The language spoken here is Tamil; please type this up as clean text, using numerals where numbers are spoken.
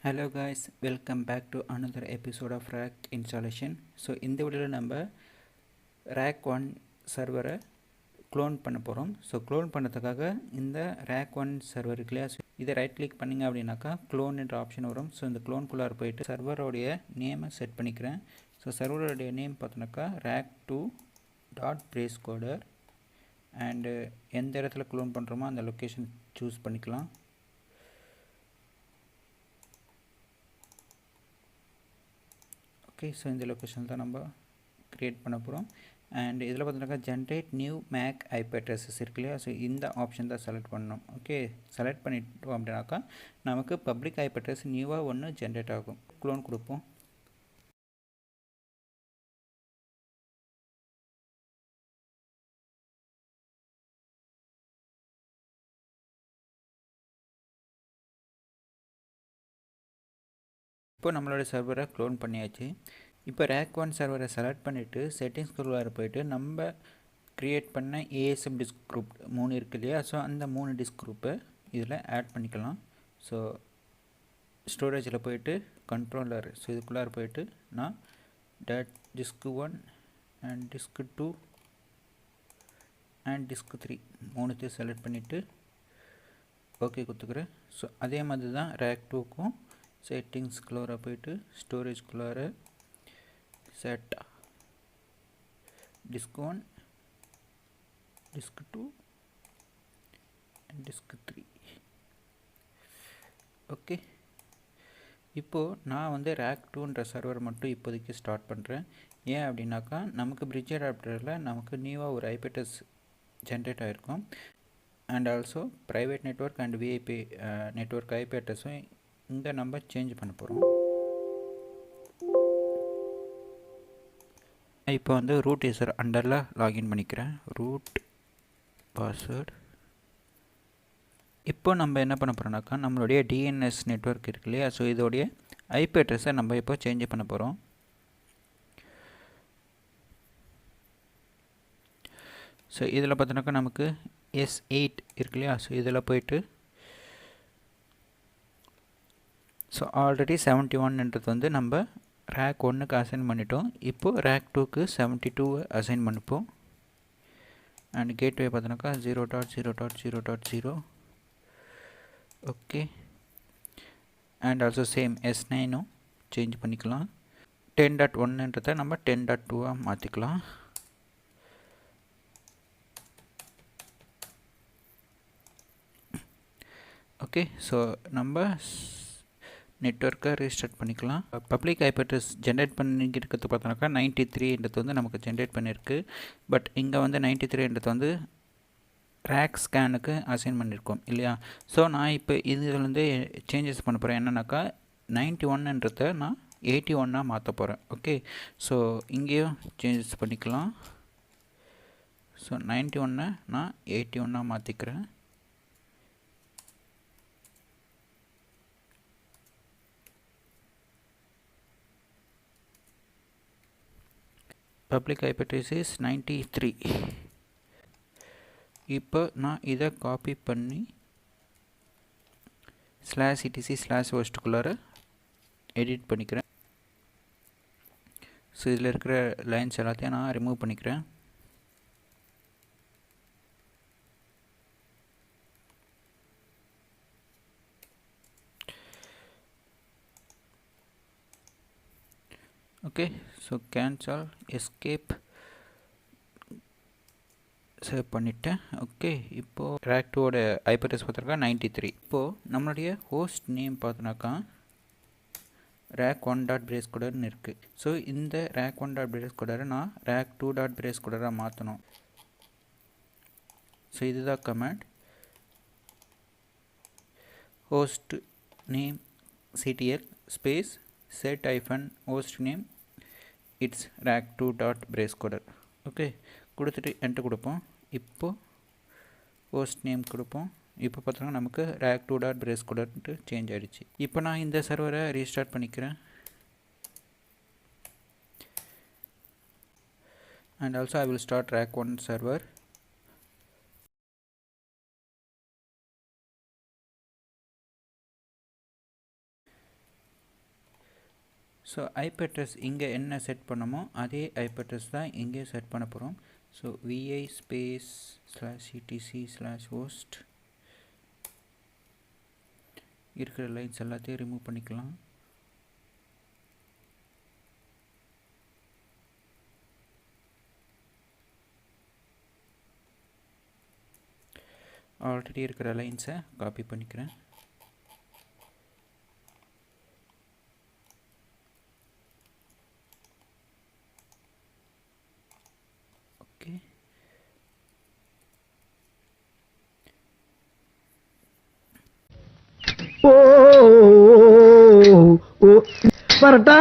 Hello guys, welcome back to another episode of RAC Installation. So இந்த வீடியோவில் நம்ம RAC 1 சர்வரை க்ளோன் பண்ண போகிறோம். ஸோ க்ளோன் பண்ணுறதுக்காக இந்த RAC 1 சர்வர் இருக்கு இல்லையா, இதை ரைட் கிளிக் பண்ணிங்க அப்படின்னாக்கா க்ளோன் என்ற ஆப்ஷன் வரும். ஸோ இந்த க்ளோனுக்குள்ளார போயிட்டு சர்வரோடைய நேமை செட் பண்ணிக்கிறேன். ஸோ சர்வரோடைய நேம் பார்த்தோன்னாக்கா RAC 2 டாட் பிரேஸ் கோடர் அண்டு எந்த இடத்துல க்ளோன் பண்ணுறோமோ அந்த லொக்கேஷன் சூஸ் பண்ணிக்கலாம். ஓகே, ஸோ இந்த லொக்கேஷன் தான் நம்ம க்ரியேட் பண்ண போகிறோம். அண்ட் இதில் பார்த்தீங்கன்னாக்கா generate new MAC IP addresses இருக்கு இல்லையா, ஸோ இந்த ஆப்ஷன் தான் செலக்ட் பண்ணணும். ஓகே, செலக்ட் பண்ணிட்டோம் அப்படின்னாக்கா நமக்கு பப்ளிக் ஐபி அட்ரஸ் நியூவாக ஒன்று ஜென்ரேட் ஆகும். க்ளோன் கொடுப்போம். இப்போ நம்மளோட சர்வரை க்ளோன் பண்ணியாச்சு. இப்போ RAC 1 சர்வரை செலக்ட் பண்ணிவிட்டு செட்டிங்ஸ்குள்ளார போயிட்டு நம்ம க்ரியேட் பண்ண ஏஎஸ்எம் டிஸ்க் குரூப் 3 இருக்கு இல்லையா, ஸோ அந்த 3 டிஸ்க் குரூப்பை இதில் ஆட் பண்ணிக்கலாம். ஸோ ஸ்டோரேஜில் போயிட்டு கண்ட்ரோலர், ஸோ இதுக்குள்ளார போயிட்டு நான் disk 1 and disk 2 and disk 3 மூணுத்தையும் செலக்ட் பண்ணிவிட்டு ஓகே கொடுத்துக்கிறேன். ஸோ அதே மாதிரி தான் RAC 2க்கும் செட்டிங்ஸ்குள்ளார போயிட்டு ஸ்டோரேஜ்குள்ளார set disk 1 disk 2 and disk 3. Okay, இப்போது நான் வந்து RAC 2ன்ற சர்வர் மட்டும் இப்போதைக்கு ஸ்டார்ட் பண்ணுறேன். ஏன் அப்படின்னாக்கா நமக்கு பிரிட்ஜ் அடாப்டரில் நமக்கு நியூவாக ஒரு ஐபி அட்ரஸ் ஜென்ரேட் ஆகிருக்கும். And also private network and VIP network IP அட்ரஸும் இங்கே நம்ம சேஞ்ச் பண்ண போகிறோம். இப்போ வந்து ரூட் யூசர் அண்டரில் லாகின் பண்ணிக்கிறேன். Root password. இப்போ நம்ம என்ன பண்ண போகிறோம்னாக்கா நம்மளுடைய டிஎன்எஸ் நெட்வொர்க் இருக்கு இல்லையா, ஸோ இதோடைய ஐபி அட்ரஸை நம்ம இப்போ சேஞ்ச் பண்ண போகிறோம். ஸோ இதில் பார்த்தோன்னாக்கா நமக்கு S8 இருக்கு இல்லையா, ஸோ இதில் போயிட்டு ஸோ ஆல்ரெடி 71ன்றது வந்து நம்ம RAC 1க்கு அசைன் பண்ணிட்டோம். இப்போது RAC 2க்கு 72 அசைன் பண்ணிப்போம். அண்ட் கேட்வே பார்த்தோன்னாக்கா 0.0.0.0. ஓகே, அண்ட் ஆல்சோ சேம் S9ம் சேஞ்ச் பண்ணிக்கலாம். 10.1ன்றதை நம்ம 10.2 மாற்றிக்கலாம். ஓகே, ஸோ நம்ம நெட்வொர்க்கை ரீஸ்டார்ட் பண்ணிக்கலாம். பப்ளிக் ஐபி அட்ரஸ் ஜென்ரேட் பண்ணிக்கிறது பார்த்தோன்னாக்கா 93ன்றது வந்து நமக்கு ஜென்ரேட் பண்ணியிருக்கு. பட் இங்கே வந்து 93ன்றது வந்து RAC ஸ்கேனுக்கு அசைன் பண்ணியிருக்கோம் இல்லையா. ஸோ நான் இப்போ இதில் வந்து சேஞ்சஸ் பண்ண போகிறேன். என்னன்னாக்கா 91ன்றதை நான் 81 மாற்ற போகிறேன். ஓகே, ஸோ இங்கேயும் சேஞ்சஸ் பண்ணிக்கலாம். ஸோ 91 நான் 81 மாற்றிக்கிறேன். Public IP address is 93. இப்போ நான் இதை காப்பி பண்ணி /etc/hostக்குள்ளார எடிட் பண்ணிக்கிறேன். ஸோ இதில் இருக்கிற லைன்ஸ் எல்லாத்தையும் நான் ரிமூவ் பண்ணிக்கிறேன். Okay, so cancel escape save பண்ணிவிட்டேன். ஓகே, இப்போது RAC 2ஓட ஐபி அட்ரஸ் பார்த்துருக்கா 93. இப்போது நம்மளுடைய ஹோஸ்ட் நேம் பார்த்தோன்னாக்கா RAC 1.bracecoderன்னு இருக்குது. ஸோ இந்த RAC 1.bracecoder நான் RAC 2.bracecoder மாற்றணும். ஸோ இதுதான் comment. Host name ctl space set -host name it's RAC 2.bracecoder. Okay, கொடுத்துட்டு என்டர் கொடுப்போம். இப்போது ஹோஸ்ட் நேம் கொடுப்போம். இப்போ பார்த்தோன்னா நமக்கு RAC 2.bracecoderன்ட்டு சேஞ்ச் ஆகிடுச்சு. இப்போ நான் இந்த சர்வரை ரீஸ்டார்ட் பண்ணிக்கிறேன். And also I will start RAC 1 server. So IP address இங்கே என்ன செட் பண்ணமோ அதே ஐபி அட்ரஸ் தான் இங்கேயும் செட் பண்ண போகிறோம். ஸோ vi ஸ்பேஸ் /etc/host இருக்கிற லைன்ஸ் எல்லாத்தையும் ரிமூவ் பண்ணிக்கலாம். ஆல்ரெடி இருக்கிற லைன்ஸை காப்பி பண்ணிக்கிறேன். ஓகே, வரட்டா.